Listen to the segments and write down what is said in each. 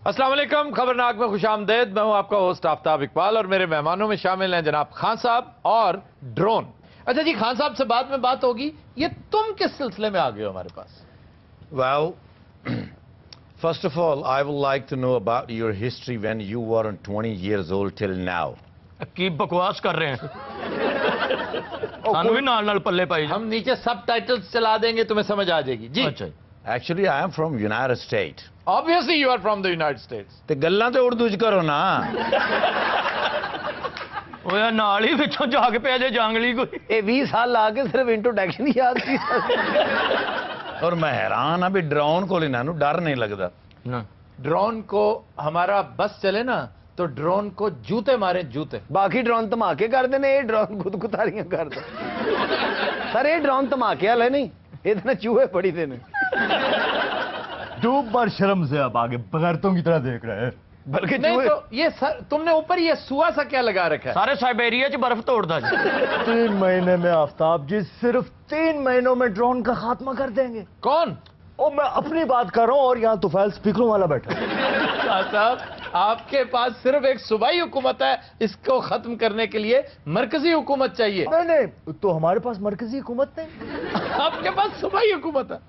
अस्सलाम वालेकुम, खबरनाक में खुश आमदेद। मैं हूं आपका होस्ट आफ्ताब इकबाल और मेरे मेहमानों में शामिल हैं जनाब खान साहब और ड्रोन। अच्छा जी, खान साहब से बाद में बात होगी। ये तुम किस सिलसिले में आ गए हो हमारे पास? Well, first of all, I would like to know about your history when you weren't 20 years old till now. की बकवास कर रहे हैं सानू भी नाल पल्ले पाई हम नीचे सब टाइटल्स चला देंगे, तुम्हें समझ आ जाएगी जी। अच्छा Actually, I am from United States. Obviously you are from the United States. ਤੇ ਗੱਲਾਂ ਤੇ ਉਰਦੂ ਚ ਕਰੋ ਨਾ। ਓਏ ਨਾਲ ਹੀ ਵਿੱਚੋਂ ਜਾ ਕੇ ਪਿਆ ਜੇ ਜੰਗਲੀ ਕੋਈ। ਇਹ 20 ਸਾਲ ਲਾ ਕੇ ਸਿਰਫ ਇੰਟਰੋਡਕਸ਼ਨ ਹੀ ਯਾਦ ਸੀ। और मैं हैरान हाँ भी ड्रोन को लेना नु डर नहीं लगता। ਨਾ ड्रोन को हमारा बस चले ना तो ड्रोन को जूते मारे, जूते। ਬਾਕੀ ਡਰੋਨ ਧਮਾਕੇ ਕਰਦੇ ਨੇ, ਇਹ ਡਰੋਨ ਖੁਦਕੁਤਾਰੀਆਂ ਕਰਦਾ। ਸਰ ਇਹ ਡਰੋਨ ਧਮਾਕੇ ਵਾਲੇ ਨਹੀਂ, ਇਹਦੇ ਨਾਲ ਚੂਹੇ ਪੜੀ ਦੇ ਨੇ। डूब पर शर्म से आप आगे बगैरतों की तरह देख रहे हैं। बल्कि नहीं चूहे तो ये तुमने ऊपर ये सुआ सा क्या लगा रखा है? ਸਾਰੇ ਸਾइबेरिया ਚ बर्फ तोड़दा जी। 3 महीने में आफ्ताब जी सिर्फ 3 महीनों में ड्रोन का खात्मा कर देंगे। कौन? और मैं अपनी बात कर रहा हूँ और यहाँ तुफैल स्पीकरों वाला बैठा है। खान साहब, आपके पास सिर्फ एक सूबाई हुकूमत है, इसको खत्म करने के लिए मरकजी हुकूमत चाहिए। नहीं तो हमारे पास मरकजी हुकूमत नहीं। आपके पास सूबाई हुकूमत है।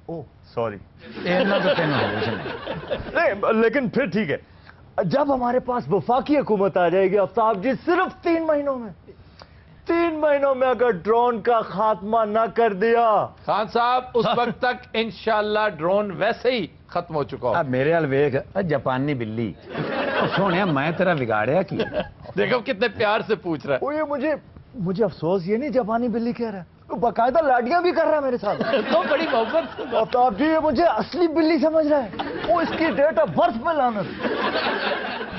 Oh sorry. ਇਹਨਾਂ ਤੋਂ ਤੈਨੂੰ ਹੋਸ਼ ਨਹੀਂ। नहीं लेकिन फिर ठीक है, जब हमारे पास वफाकी हुकूमत आ जाएगी आफ्ताब जी, सिर्फ 3 महीनों में 3 महीनों में अगर ड्रोन का खात्मा ना कर दिया। खान साहब, उस वक्त तक इंशाल्लाह ड्रोन वैसे ही खत्म हो चुका ਆ हो। ਮੇਰੇ ਵੱਲ ਵੇਖ, ਆ ਜਾਪਾਨੀ ਬਿੱਲੀ। ਉਹ ਸੋਹਣਿਆ ਮੈਂ ਤੇਰਾ ਵਿਗਾੜਿਆ ਕੀ? देखो कितने प्यार से पूछ रहा ओ ये मुझे अफसोस ये नहीं जापानी बिल्ली कह रहा है, बाकायदा लाडियां भी कर रहा है मेरे साथ। है तो बड़ी मोहब्बत से बात- आफ्ताब जी ये मुझे असली बिल्ली समझ रहा है, वो इसकी डेट ऑफ बर्थ पे लानत।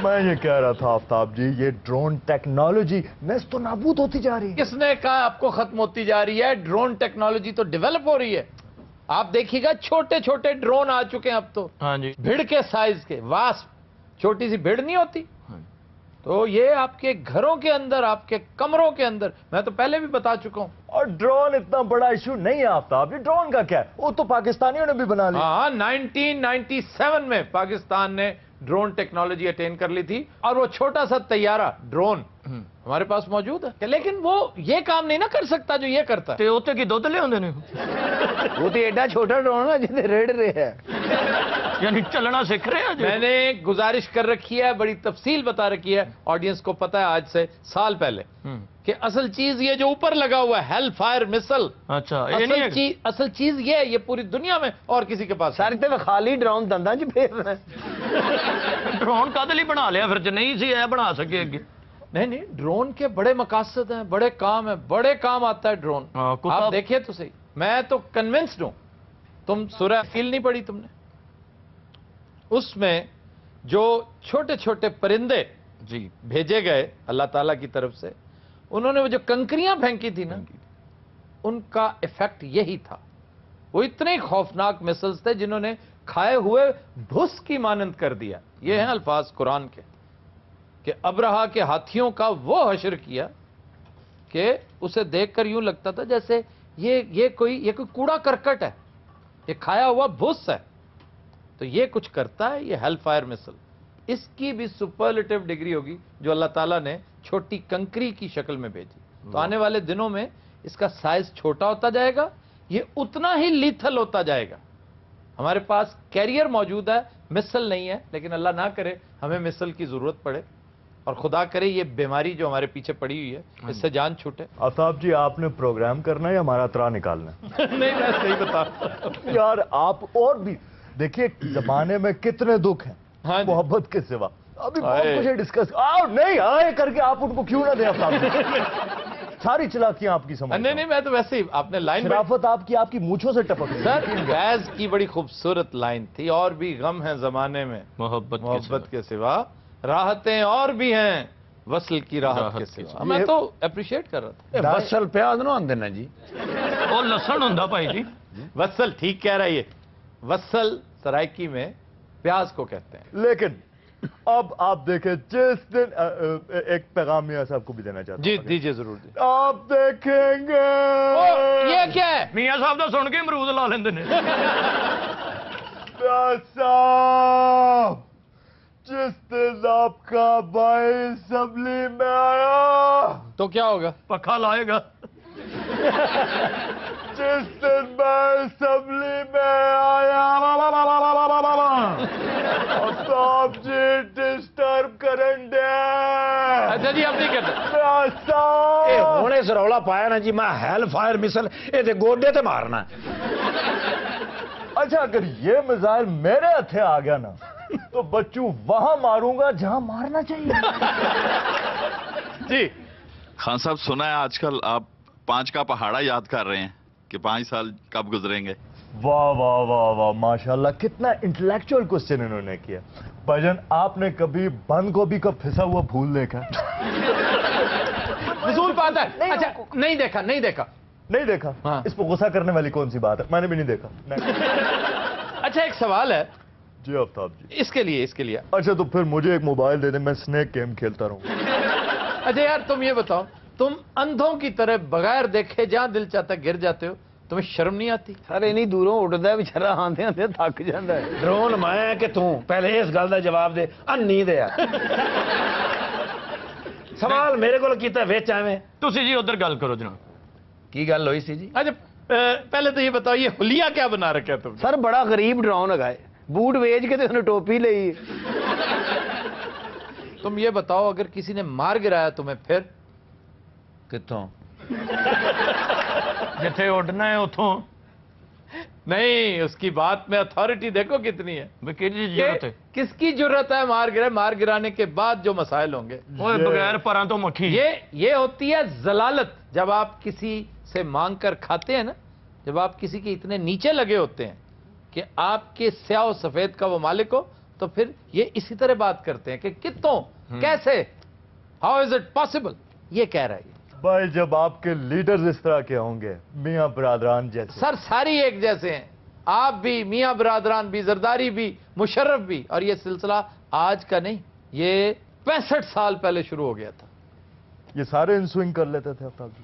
मैं ये कह रहा था आफ्ताब जी, ये ड्रोन टेक्नोलॉजी नेस्तो नाबूद होती जा रही है। किसने कहा आपको खत्म होती जा रही है? ड्रोन टेक्नोलॉजी तो डेवलप हो रही है। आप देखिएगा छोटे छोटे ड्रोन आ चुके हैं अब तो, हाँ जी। भिड़ के साइज के। वास्प छोटी सी भिड़ नहीं होती, तो ये आपके घरों के अंदर, आपके कमरों के अंदर, मैं तो पहले भी बता चुका हूं। और ड्रोन इतना बड़ा इशू नहीं है आफ्ताब जी, ड्रोन का क्या है, वो तो पाकिस्तानियों ने भी बना लिया। हाँ, 1997 में पाकिस्तान ने ड्रोन टेक्नोलॉजी अटेन कर ली थी और वो छोटा सा तैयारा ड्रोन हमारे पास मौजूद है। लेकिन वो ये काम नहीं ना कर सकता जो ये करता है। ਤੇ ਉੱਥੇ ਕੀ ਦੁੱਧ ਲਿਆਉਂਦੇ ਨੇ ਉਹ ਤੇ ਐਡਾ ਛੋਟਾ ਡਰੋਨ ਹੈ ਜਿਹਦੇ ਰੇੜ ਰਿਹਾ ਹੈ। ਯਾਨੀ ਚੱਲਣਾ ਸਿੱਖ ਰਹੇ ਆ ਜੀ। मैंने गुजारिश कर रखी है, बड़ी तफसील बता रखी है, ऑडियंस को पता है आज से साल पहले कि असल चीज ये जो ऊपर लगा हुआ है हेल फायर मिसल, ਅੱਛਾ ਇਹ ਨਹੀਂ ਹੈ असल चीज ये है, ये पूरी दुनिया में और किसी के पास ਸਰ ਤੇ ਵਿਖਾਲੀ ਡਰੋਨ ਦੰਦਾਂ 'ਚ ਫੇਰ ਰਿਹਾ। ਡਰੋਨ ਕਾਹਦੇ ਲਈ ਬਣਾ ਲਿਆ ਫਿਰ ਜੇ ਨਹੀਂ ਸੀ ਇਹ ਬਣਾ ਸਕੇ ਅੱਗੇ। नहीं, ड्रोन के बड़े मकासद हैं, बड़े काम है, बड़े काम आता है ड्रोन। हाँ, कुछ आप आप- देखिए तो सही, मैं तो कन्विंस्ड हूं। तुम सूरह फील नहीं पढ़ी तुमने? उसमें जो छोटे छोटे परिंदे जी भेजे गए अल्लाह ताला की तरफ से, उन्होंने वो जो कंकरियां फेंकी थी ना, उनका इफेक्ट यही था। वो इतने खौफनाक मिसल्स थे जिन्होंने खाए हुए भुस की मानंद कर दिया। ये हैं अल्फाज कुरान के कि अब्रहा के हाथियों का वो हश्र किया कि उसे देखकर यूं लगता था जैसे ये कोई कूड़ा करकट है, ये खाया हुआ भुस है। तो ये कुछ करता है ये हेल फायर मिसल। इसकी भी सुपरलेटिव डिग्री होगी जो अल्लाह ताला ने छोटी कंकरी की शक्ल में भेजी। तो आने वाले दिनों में इसका साइज छोटा होता जाएगा, ये उतना ही लीथल होता जाएगा। हमारे पास कैरियर मौजूद है, मिसल नहीं है, लेकिन अल्लाह ना करे हमें मिसल की जरूरत पड़े और खुदा करे ये बीमारी जो हमारे पीछे पड़ी हुई है इससे जान छूटे। आफ्ताब जी आपने प्रोग्राम करना है या हमारा तरा निकालना है? नहीं, मैं सही बता। यार आप और भी देखिए जमाने में कितने दुख हैं हाँ जी। मोहब्बत के सिवा। अभी बहुत आए। कुछ डिस्कस आओ नहीं आए करके आप उनको क्यों ना दें आफ्ताब जी? सारी चालाकियां आपकी समझ नहीं, मैं तो वैसे ही आपने लाइन शराफत आपकी मूंछों से टपक रही है। सर, गैस की बड़ी खूबसूरत लाइन थी, और भी गम है जमाने में मोहब्बत के सिवा, राहतें और भी हैं वसल की राहत के सिवा। मैं तो अप्रिशिएट कर रहा था। ਵਸਲ ਪਿਆਜ਼ ਨੂੰ ਆਂਦੇ ਨੇ ਜੀ। ਉਹ ਲਸਣ ਹੁੰਦਾ ਭਾਈ ਜੀ। वसल ठीक कह रहा है ये। वसल सराइकी में प्याज को कहते हैं। लेकिन अब आप देखें जिस दिन एक पैगाम मियां साहब को भी देना चाहता जी हूं। दीजिए, जरूर दीजिए। आप देखेंगे ये क्या है? ਮੀਆਂ ਸਾਹਿਬ ਦਾ ਸੁਣ ਕੇ ਅਮਰੂਦ ਲਾ ਲੈਂਦੇ ਨੇ। मियां साहब जिस दिन आपका भाई असम्बली में आया, तो क्या होगा? पखा लाएगा। जिस दिन मैं असम्बली में आया, आफ्ताब जी डिस्टर्ब करन दे। अच्छा जी, अब नहीं करते। ਇਹ ਹੁਣ ਇਸ ਰੌਲਾ ਪਾਇਆ ਨਾ ਜੀ, ਮੈਂ ਹੈਲ ਫਾਇਰ ਮਿਸਲ ਇਹਦੇ ਗੋਡੇ ਤੇ ਮਾਰਨਾ। अच्छा, अगर ये मिसाइल मेरे हथे आ गया ना, तो बच्चू वहां मारूंगा जहां मारना चाहिए। जी खान साहब, सुना है आजकल आप 5 का पहाड़ा याद कर रहे हैं कि 5 साल कब गुजरेंगे। वाह वाह वाह वाह, माशाल्लाह, कितना इंटेलेक्चुअल क्वेश्चन इन्होंने किया। भजन, आपने कभी बंद गोभी का फिसा हुआ फूल देखा? फजूल बात है। अच्छा, नहीं देखा, नहीं देखा। नहीं देखा? हाँ। इस पर गुस्सा करने वाली कौन सी बात है? मैंने भी नहीं देखा। अच्छा, एक सवाल है जी आफ्ताब जी। इसके लिए। अच्छा, तो फिर मुझे एक मोबाइल दे दे, मैं स्नेक गेम खेलता रहूं। अच्छा यार, तुम ये बताओ, तुम अंधों की तरह बगैर देखे जहां दिल चाहता गिर जाते हो, तुम्हें शर्म नहीं आती? ਸਰ ਇਨੀ ਦੂਰੋਂ ਉੱਡਦਾ ਵਿਚਾਰਾ, ਆਂਦੇ ਆਂਦੇ ਥੱਕ ਜਾਂਦਾ ਹੈ। ਡਰੋਨ ਮੈਂ ਕਿ ਤੂੰ? ਪਹਿਲੇ ਇਸ ਗੱਲ ਦਾ ਜਵਾਬ ਦੇ, ਅੰਨੀ ਦੇ ਆ। ਸਵਾਲ ਮੇਰੇ ਕੋਲ ਕੀਤਾ ਵਿੱਚ ਐਵੇਂ। ਤੁਸੀਂ ਜੀ ਉਧਰ ਗੱਲ ਕਰੋ ਜਨਾਬ। ਕੀ ਗੱਲ ਹੋਈ ਸੀ ਜੀ? अच्छा, पहले तो ये बताओ, ये हुलिया क्या बना रखा है तुमने? ਸਰ ਬੜਾ ਗਰੀਬ ਡਰਾਉਣ ਹੈਗਾ ਹੈ, ਬੂਟ ਵੇਚ ਕੇ ਤੇ ਉਹਨੇ ਟੋਪੀ ਲਈ। तुम ये बताओ, अगर किसी ने मार गिराया तुम्हें फिर? ਕਿੱਥੋਂ? ਜਿੱਥੇ ਉੱਡਣਾ ਹੈ ਉੱਥੋਂ। नहीं, उसकी बात में अथॉरिटी देखो कितनी है। ਵੀ ਕਿਹਦੀ ਜ਼ਰੂਰਤ ਹੈ? किसकी जरूरत है मार गिराने के बाद जो मसाइल होंगे? ਓਏ ਬਗੈਰ ਪਰਾਂ ਤੋਂ ਮੱਖੀ। ये होती है जलालत। जब आप किसी से मांग कर खाते हैं ना, जब आप किसी के इतने नीचे लगे होते हैं कि आपके स्याह और सफेद का वो मालिक हो, तो फिर ये इसी तरह बात करते हैं कि कितों, कैसे, हाउ इज इट पॉसिबल, ये कह रहा है। भाई, जब आपके लीडर्स इस तरह के होंगे, मियां बरादरान जैसे। सर, सारी एक जैसे हैं, आप भी, मियां बरादरान भी, जरदारी भी, मुशर्रफ भी। और ये सिलसिला आज का नहीं, ये 65 साल पहले शुरू हो गया था। ये सारे इन स्विंग कर लेते थे आफ्ताब जी।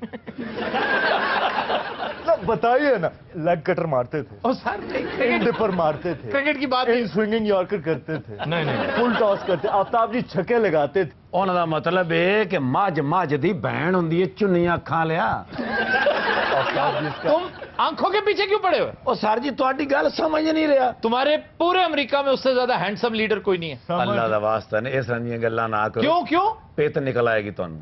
सब बताइए ना, लेग कटर मारते थे, और सर, इन डिपर मारते थे, क्रिकेट की बात इन स्विंगिंग यॉर्कर करते थे, ਨਹੀਂ ਨਹੀਂ फुल टॉस करते। आफ्ताब जी छक्के लगाते थे। ਉਹਨਾਂ ਦਾ ਮਤਲਬ ਇਹ ਕਿ ਮੱਝ ਦੀ ਭੈਣ ਹੁੰਦੀ ਹੈ, ਚੁੰਨੀਆਂ ਅੱਖਾਂ ਲਿਆ। आफ्ताब जी इसका तुम आंखों के पीछे क्यों पड़े हुए? ਉਹ ਸਰ ਜੀ ਤੁਹਾਡੀ ਗੱਲ ਸਮਝ ਨਹੀਂ ਰਿਹਾ। तुम्हारे पूरे अमेरिका में उससे ज्यादा हैंडसम लीडर कोई नहीं है। ਅੱਲਾ ਦਾ ਵਾਸਤਾ ਨੇ ਇਸ ਤਰ੍ਹਾਂ ਦੀਆਂ ਗੱਲਾਂ ਨਾ ਕਰੋ। क्यों? ਪਿੱਤ ਨਿਕਲ ਆਏਗੀ ਤੁਹਾਨੂੰ।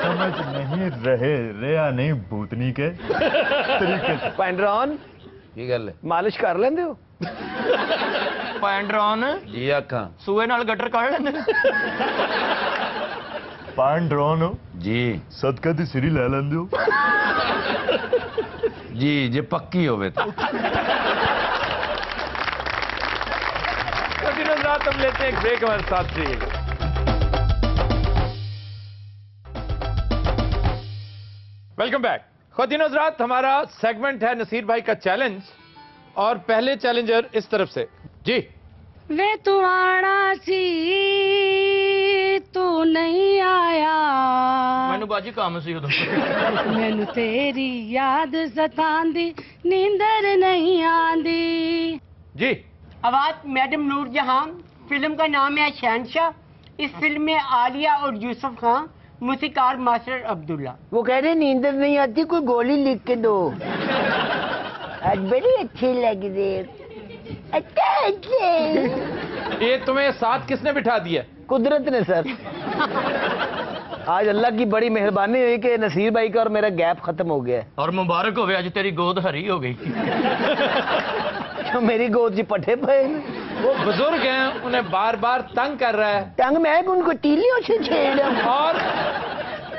समझ नहीं रहे, रेया नहीं भूतनी के तरीके से। ਪੈਂਡਰੋਨ ਕੀ ਗੱਲ ਹੈ ਮਾਲਿਸ਼ ਕਰ ਲੈਂਦੇ ਹੋ? ਪੈਂਡਰੋਨ ਜੀ? ਅੱਖਾਂ ਸੂਏ ਨਾਲ ਗਟਰ ਕੱਢ ਲੈਂਦੇ ਨੇ। पान ड्रोन हो, ਜੀ सदका दी सिरी ले लेंदे हो। ਜੀ ਜੇ ਪੱਕੀ ਹੋਵੇ ਤਾਂ। तो दिनों रात हम लेते हैं एक ब्रेक, हमारे साथ रहिएगा। Welcome back. खुदिनों रात हमारा सेगमेंट है नसीर भाई का चैलेंज, और पहले चैलेंजर इस तरफ से जी। वे तू आना सी तू नहीं आया, ਮੈਨੂੰ ਬਾਜੀ ਕੰਮ ਸੀ ਉਦੋਂ। मैनू तेरी याद सतांदी नींदर नहीं आंदी। जी आवाज मैडम नूर जहां। फिल्म का नाम है शहनशाह। इस फिल्म में आलिया और यूसुफ खान, मूसीकार मास्टर अब्दुल्ला। वो कह रहे नींद नहीं आती, कोई गोली लिख के दो। आज बड़ी अच्छी लग रही है। अच्छे ये तुम्हें साथ किसने बिठा दिया? कुदरत ने सर। आज अल्लाह की बड़ी मेहरबानी हुई कि नसीर भाई का और मेरा गैप खत्म हो गया है। और मुबारक होवे, आज तेरी गोद हरी हो गई। क्यों मेरी गोद जी पट्टे पे? वो बुजुर्ग हैं, उन्हें बार बार तंग कर रहा है, टंग मैं उनको तीलियों से छेड़ा। और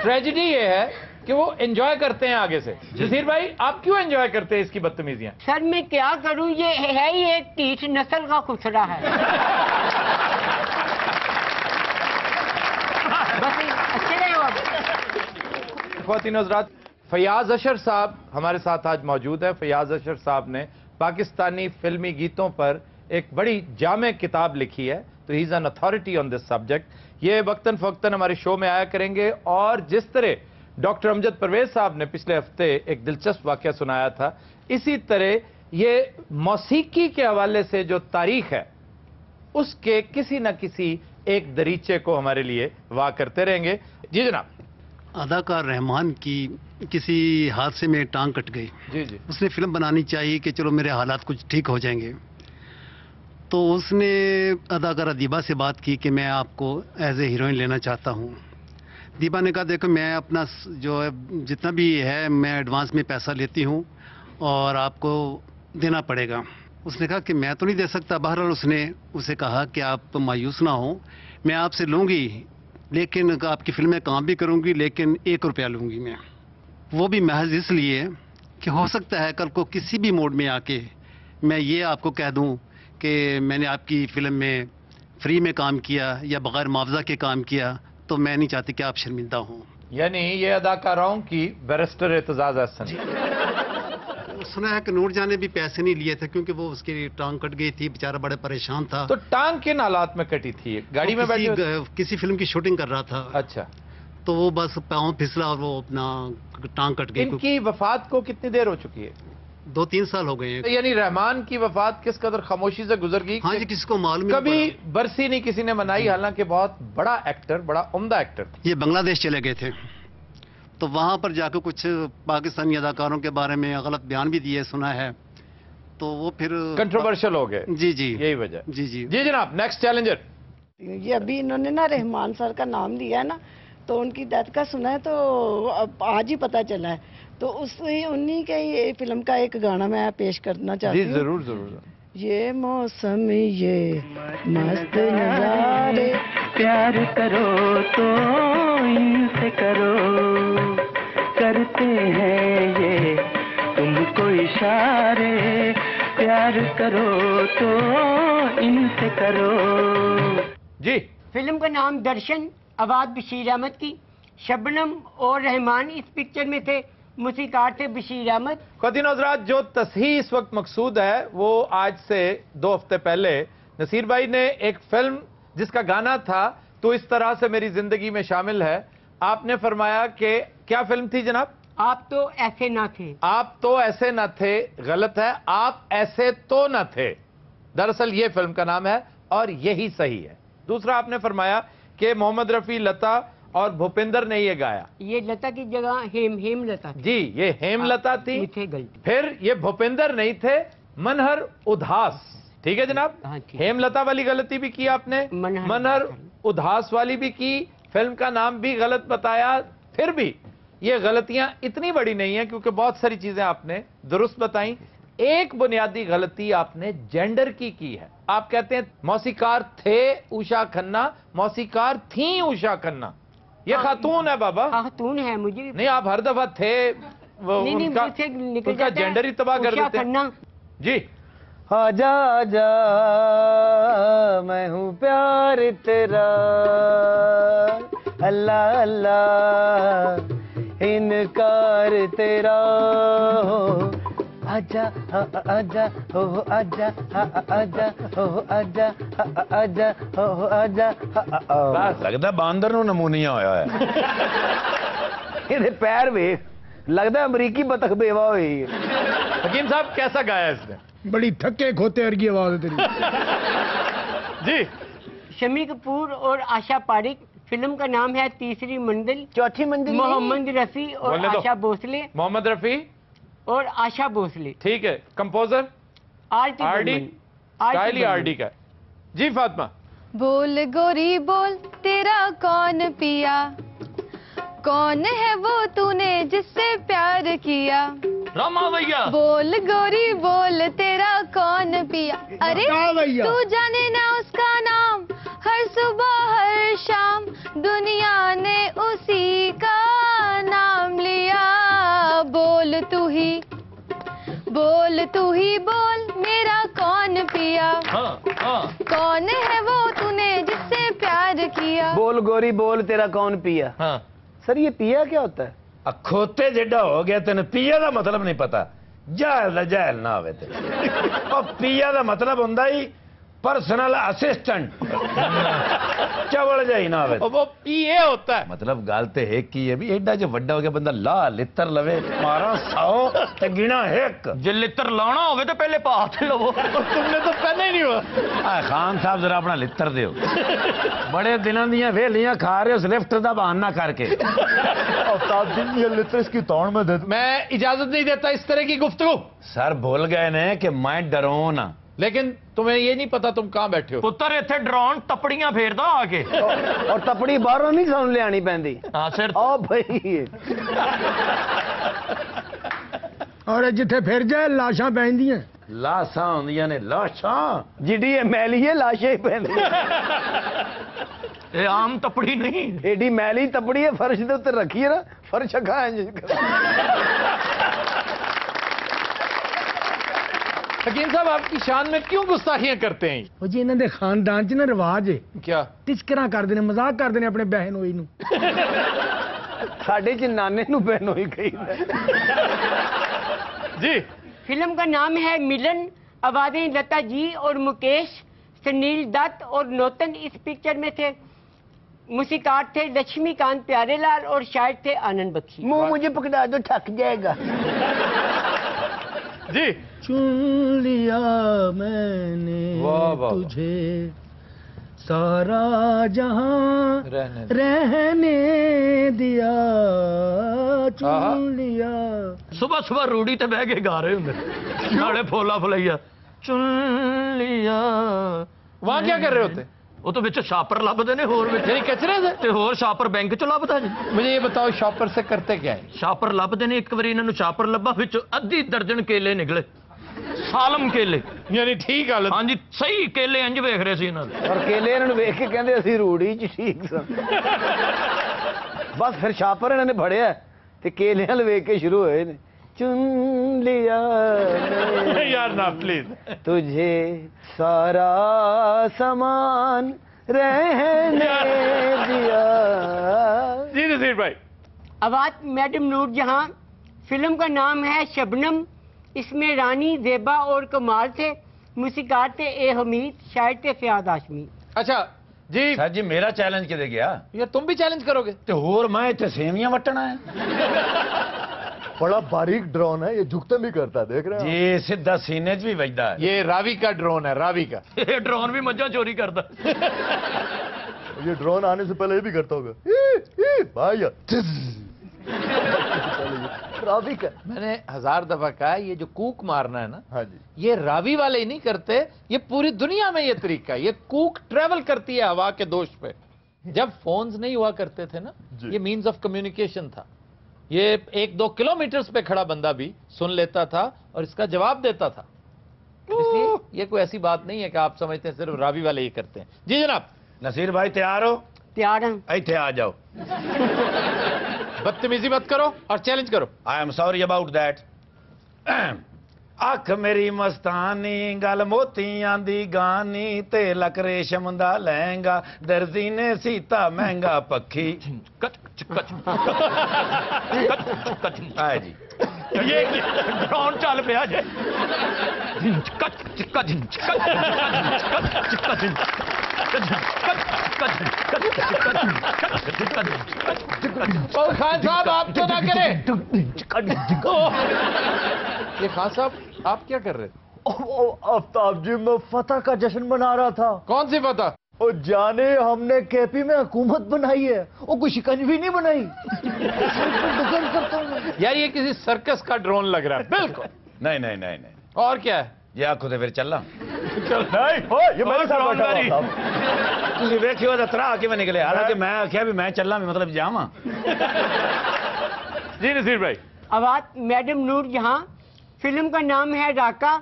ट्रेजेडी ये है कि वो एंजॉय करते हैं आगे से। नसीर भाई, आप क्यों एंजॉय करते हैं इसकी बदतमीजियां? सर मैं क्या करूं, ये है ही एक टीच नस्ल का खुसरा है। बस अच्छे रहे हो आप। ख्वातीन हज़रात, फयाज अशर साहब हमारे साथ आज मौजूद है। फयाज अशर साहब ने पाकिस्तानी फिल्मी गीतों पर एक बड़ी जामे किताब लिखी है, तो he is an authority on this subject. ये वक्तन फ़वक्तन हमारे शो में आया करेंगे, और जिस तरह डॉक्टर अमजद परवेज साहब ने पिछले हफ्ते एक दिलचस्प वाक़या सुनाया था, इसी तरह ये मौसीकी के हवाले से जो तारीख है اس کے کسی نہ کسی ایک دریچے کو ہمارے لیے واہ کرتے رہیں گے. جی جناب. اداکار رحمان کی کسی حادثے میں ٹانگ کٹ گئی. جی جی. اس نے فلم بنانی چاہیے کہ چلو میرے حالات کچھ ٹھیک ہو جائیں گے. تو اس نے اداکارہ دیبا سے بات کی کہ میں آپ کو ایز اے ہیروئن لینا چاہتا ہوں. دیبا نے کہا دیکھو میں اپنا جو ہے جتنا بھی ہے میں ایڈوانس میں پیسہ لیتی ہوں اور آپ کو دینا پڑے گا. اس نے کہا کہ میں تو نہیں دے سکتا. بہرحال اس نے اسے کہا کہ آپ مایوس نہ ہوں, میں آپ سے لوں گی لیکن آپ کی فلم میں کام بھی کروں گی لیکن 1 روپیہ لوں گی میں. وہ بھی محض اس لیے کہ ہو سکتا ہے کل کو کسی بھی موڈ میں آ کے میں یہ آپ کو کہہ دوں کہ میں نے آپ کی فلم میں فری میں کام کیا یا بغیر معاوضہ کے کام کیا, تو میں نہیں چاہتی کہ آپ شرمندہ ہوں. یعنی یہ اداکاروں کی بیرسٹر اعتزاز احسن. سنا ہے کہ نور جان نے بھی پیسے نہیں لیے تھے کیونکہ وہ اس کی ٹانگ کٹ گئی تھی, بیچارہ بڑے پریشان تھا. تو ٹانگ کن حالات میں کٹی تھی؟ گاڑی میں بیٹھے کسی فلم کی شوٹنگ کر رہا تھا. اچھا. تو وہ بس پاؤں پھسلا اور وہ اپنا ٹانگ کٹ گئی. ان کی وفات کو کتنی دیر ہو چکی ہے؟ 2-3 سال ہو گئے ہیں. یعنی رحمان کی وفات کس قدر خاموشی سے گزر گئی. ہاں جی, کسی کو معلوم کبھی برسی نہیں کسی نے منائی, حالانکہ بہت بڑا ایکٹر, بڑا عمدہ ایکٹر. یہ بنگلہ دیش چلے گئے تھے تو وہاں پر جا کے کچھ پاکستانی اداکاروں کے بارے میں غلط بیان بھی دیے سنا ہے, تو وہ پھر کنٹروورشل ہو گئے. جی جی یہی وجہ. جی جی جی جناب. Next challenger. یہ ابھی انہوں نے نا رحمان سر کا نام لیا ہے نا, تو ان کی ڈیتھ کا سنا ہے تو اب آج ہی پتا چلا ہے. تو انہی کے یہ فلم کا ایک گانا میں پیش کرنا چاہتی ہوں. جی ضرور ضرور. یہ موسم یہ مست نظارے, پیار کرو تو ان سے کرو, کرتے ہیں یہ تم کو اشارے, پیار کرو تو ان سے کرو. جی. فلم کا نام درشن, آواز بشیر احمد کی. شبنم اور رحمان اس پکچر میں تھے, موسیقار تھے بشیر احمد. خواتین و حضرات, جو تصحیح اس وقت مقصود ہے وہ آج سے 2 ہفتے پہلے نصیر بھائی نے ایک فلم جس کا گانا تھا تو اس طرح سے میری زندگی میں شامل ہے, آپ نے فرمایا کہ کیا فلم تھی جناب؟ آپ تو ایسے نہ تھے. آپ تو ایسے نہ تھے غلط ہے, آپ ایسے تو نہ تھے. دراصل یہ فلم کا نام ہے اور یہی صحیح ہے. دوسرا آپ نے فرمایا کہ محمد رفیع, لتا اور بھوپندر نے یہ گایا. یہ لتا کی جگہ ہیم لتا تھی. جی یہ ہیم لتا تھی. غلطی. پھر یہ بھوپندر نہیں تھے, منہر ادھاس. ٹھیک ہے جناب. ہیم لتا والی غلطی بھی کی آپ نے, منہر ادھاس والی بھی کی, فلم کا نام بھی غلط بتایا. پھر بھی یہ غلطیاں اتنی بڑی نہیں ہیں کیونکہ بہت ساری چیزیں آپ نے درست بتائیں. ایک بنیادی غلطی آپ نے جینڈر کی ہے. آپ کہتے ہیں موسیقار تھے اوشا کھنہ, موسیقار تھیں اوشا کھنہ. یہ خاتون ہے بابا. خاتون ہے. مجھے نہیں, آپ ہر دفعہ تھے, ان کا جینڈر ہی تباہ کر دیتے ہیں. جی. آجا آجا میں ہوں پیار تیرا, اللہ اللہ انکار تیرا, آجا آجا ہو آجا آجا ہو آجا آجا ہو آجا. لگتا باندر نو نمونیا ہویا ہے. یہ پیر ویکھ, لگتا امریکی بطخ بیوہ ہوئی. حکیم صاحب کیسا گایا اس نے؟ بڑی تھکے کھوتے ارگی آواز ہے تیری. جی. شمی کپور اور آشا پاریک. فلم کا نام ہے تیسری منزل. چوتھی منزل. محمد رفیع اور آشا بھوسلے. محمد رفیع اور آشا بھوسلے. ٹھیک ہے. کمپوزر آر ڈی کا. جی فاطمہ. بول گوری بول تیرا کون پیا, کون ہے وہ تو نے جس سے پیار کیا. راما بھیا. بول گوری بول تیرا کون پیا, ارے تو جانے نہ اس کا نام, ہر صبح ہر شام دنیا نے اسی کا نام لیا. بول تو ہی بول میرا کون پیا, کون ہے وہ تو نے جس سے پیار کیا. بول گوری بول تیرا کون پیا. سر یہ پیا کیا ہوتا ہے؟ کھوتے جڈا ہو گیا, تین پیا دا مطلب نہیں پتا. جہل نہ ہوئے تے. اور پیا دا مطلب ہوندا ہی पर्सनल असिस्टेंट चवल जाई ना आवे वो ये होता है मतलब गल ते एक की है भी एडा जो वड्डा हो गया बंदा ला लित्र लवे मारा 100 ते गिना 1 जे लित्र लाना होवे तो पहले पाथ लवो तुमने तो पहले ही नहीं हुआ खान साहब जरा अपना लित्र दियो बड़े दिनों दियां वेलियां खा रहे हो लिफ्ट दा बहाना करके आफ्ताब जी ये लित्र इसकी तौड़ में दे मैं इजाजत नहीं देता इस तरह की गुफ्तगू सर भूल गए ने कि मैं डरोन लेकिन तुम्हें ये नहीं पता तुम कहां बैठे हो पुत्र इत्थे ड्रोन तपड़ियां फेरदा आके और तपड़ी बाहरों नहीं सानू लियानी पैंदी हां सिर आ भाई और जिथे फिर जाए लाशां पैंदियां लाशां होंदियां ने लाशां जिडी मैली है लाशें ही पैंदी ये आम तपड़ी नहीं एडी मैली तपड़ी है फर्श दे उत्ते रखी है ना फर्श खा हकीम साहब आपकी शान में क्यों गुस्ताखियां करते हैं ਉਹ ਜੀ ਇਹਨਾਂ ਦੇ ਖਾਨਦਾਨ 'ਚ ਨਾ ਰਿਵਾਜ ਹੈ क्या ਟਿਚਕਰਾਂ ਕਰਦੇ ਨੇ ਮਜ਼ਾਕ ਕਰਦੇ ਨੇ ਆਪਣੇ ਬਹਿਨ ਹੋਈ ਨੂੰ साडे च नाने नु बहनोई कही जी फिल्म का नाम है मिलन। आवाजें लता जी और मुकेश, सुनील दत्त और नौतन इस पिक्चर में थे। मूसीकार थे लक्ष्मीकांत प्यारेलाल और शायर थे आनंद बख्शी। मुंह मुझे पकड़ा दो थक जाएगा। जी चुन लिया मैंने वाह वाह तुझे सारा जहां रहने दिया चुन लिया। सुबह सुबह रूढ़ी ते बह के गा रहे होंगे नाले फोला फलैया चुन लिया। वहां क्या कर रहे होते? वो तो विच शापर लभदे ने होर विच नहीं कचरे से ते होर शापर बैंक च लभदा जी। मुझे ये बताओ शॉपर से करते क्या है? शापर लभदे ने एक बारी इन्हां नूं शापर लभा विच अद्धी दर्जन केले निकले सालम केले यानी ठीक हालत। हाँ जी सही केले इंज वेख रहे सी इन्हां और केले इन्हां नूं वेख के कहंदे असीं रूड़ी च ठीक सन। बस फिर छापर इन्हां ने फड़िया ते केले वाल वेख के शुरू होए ने चुन लिया यार ना प्लीज तुझे सारा सामान रहने दिया। जी नसीर भाई। आवाज मैडम नूरजहां। फिल्म का नाम है शबनम। इसमें रानी जेबा और कमाल थे। मूसीकार थे ए हमीद, शायर थे फयाद हाशमी। अच्छा जी सर जी मेरा चैलेंज किदे गया यार तुम भी चैलेंज करोगे? ते होर मैं इत्थे सेवियां वटना है। बड़ा बारीक ड्रोन है ये झुकते भी करता है देख रहे हैं ये सीधा सीने च भी वजदा है। ये रावी का ड्रोन है रावी का। ये ड्रोन भी मज्जा चोरी करता। ये ड्रोन आने से पहले ये भी करता होगा भाई रावी का। मैंने 1000 दफा कहा है ये जो कूक मारना है ना हाँ जी ये रावी वाले ही नहीं करते, ये पूरी दुनिया में ये तरीका है। ये कूक ट्रेवल करती है हवा के दोष पे। जब फोन्स नहीं हुआ करते थे ना ये मीन्स ऑफ कम्युनिकेशन था। ये 1-2 किलोमीटर पे खड़ा बंदा भी सुन लेता था और इसका जवाब देता था। इसलिए ये कोई ऐसी बात नहीं है कि आप समझते हैं सिर्फ रावी वाले ही करते हैं। जी जनाब। नसीर भाई तैयार हो? तैयार हैं। इत्थे आ जाओ। बदतमीजी मत करो और चैलेंज करो। I am sorry about that. अख मेरी मस्तानी गल मोतियां दी गानी ते लक रेशम दा लहंगा दर्जी ने सीता महंगा पखी आए जी ये ड्रोन चल पिया जे खान साहब आप तो ना करें। ये खान साहब आप क्या कर रहे थे? आफ्ताब जी मैं फतह का जश्न मना रहा था। कौन सी फतह? और जाने हमने केपी में हुकूमत बनाई है वो कोई शिकंजवी नहीं बनाई। यार ये किसी सर्कस का ड्रोन लग रहा है। बिल्कुल नहीं नहीं नहीं नहीं और क्या है? ये आखो तो फिर चलना नहीं हो ये मेरे साथ बैठा हुआ था। तुझे वेखियो तो तरा के निकले हालांकि मैं आख्या भी मैं चलना भी मतलब जावा। जी नसीर भाई। आवाज मैडम नूरजहां। फिल्म का नाम है राका।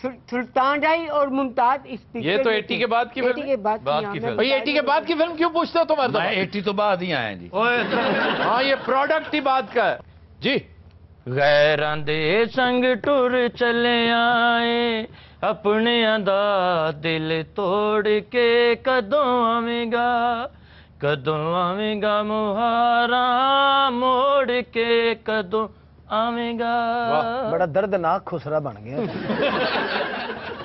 सुल्तान राय और मुमताज इस ये तो 80 के बाद की फिल्म। 80 के बाद की फिल्म। भाई 80 के बाद की फिल्म क्यों पूछते हो तुम? मैं 80 तो बाद ही आया जी। हाँ ये प्रोडक्ट ही बात का है जी। गैरां दे संग टुर चले आए अपने दा दिल तोड़ के कदों आवेगा मुहारा मोड़ के कदों आवेगा। बड़ा दर्दनाक खुसरा बन गया।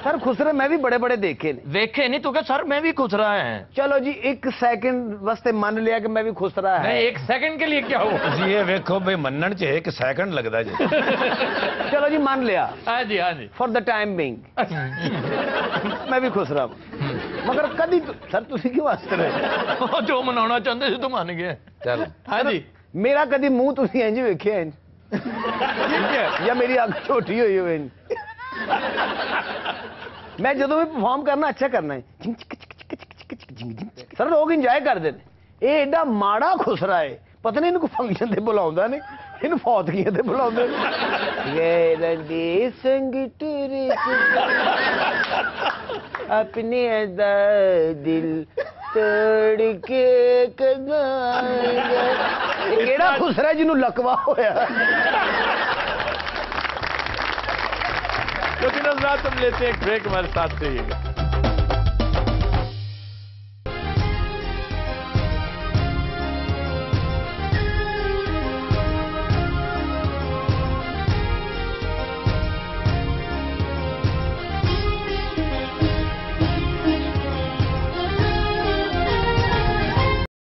ਸਰ ਖੁਸਰੇ ਮੈਂ ਵੀ ਬੜੇ ਬੜੇ ਦੇਖੇ ਨੇ। ਵੇਖੇ ਨਹੀਂ ਤੂੰ ਕਿ ਸਰ मैं भी खुसरा है। ਚਲੋ ਜੀ 1 ਸੈਕਿੰਡ ਵਾਸਤੇ ਮੰਨ ਲਿਆ ਕਿ ਮੈਂ ਵੀ ਖੁਸਰਾ ਹੈ। नहीं 1 सेकंड के लिए क्या हुआ? ਤੁਸੀਂ ਇਹ ਵੇਖੋ ਬਈ ਮੰਨਣ 'ਚ 1 ਸੈਕਿੰਡ ਲੱਗਦਾ ਜੀ। ਚਲੋ ਜੀ ਮੰਨ ਲਿਆ हाँ जी ਫॉर द टाइम बीइंग ਮੈਂ ਵੀ ਖੁਸਰਾ ਹਾਂ। ਮਗਰ ਕਦੀ ਸਰ ਤੁਸੀਂ ਕਿਉਂ ਹੱਸ ਰਹੇ? जो मनाना चाहते थे तो मान गए। चलो हाँ जी। ਮੇਰਾ ਕਦੀ ਮੂੰਹ ਤੁਸੀਂ ਇੰਜ ਵੇਖਿਆ ਇੰਜ ਠੀਕ ਹੈ ਜਾਂ ਮੇਰੀ ਅੱਖ ਛੋਟੀ ਹੋਈ ਹੋਵੇ ਇੰਜ? ਮੈਂ ਜਦੋਂ ਵੀ ਪਰਫਾਰਮ ਕਰਨਾ ਅੱਛਾ ਕਰਨਾ ਹੈ ਸਰ ਲੋਕ ਇੰਜੋਏ ਕਰਦੇ ਨੇ। ਇਹ ਐਡਾ ਮਾੜਾ ਖੁਸਰਾ ਹੈ ਪਤਾ ਨਹੀਂ ਇਹਨੂੰ ਕੋਈ ਫੰਕਸ਼ਨ ਤੇ ਬੁਲਾਉਂਦਾ ਨੇ ਇਹਨੂੰ ਫੌਤਗੀਆਂ ਤੇ ਬੁਲਾਉਂਦੇ ਨੇ। ਗੇ ਰੰਦੀ ਸੰਗ ਟੁਰੇ ਆਪਣੇ ਦਾ ਦਿਲ ਤੋੜ ਕੇ ਕਦਾਂਗਾ। ਇਹ ਕਿਹੜਾ ਖੁਸਰਾ ਜਿਹਨੂੰ ਲਕਵਾ ਹੋਇਆ? क्योंकि नजरात हम लेते हैं एक ब्रेक, हमारे साथ रहिएगा।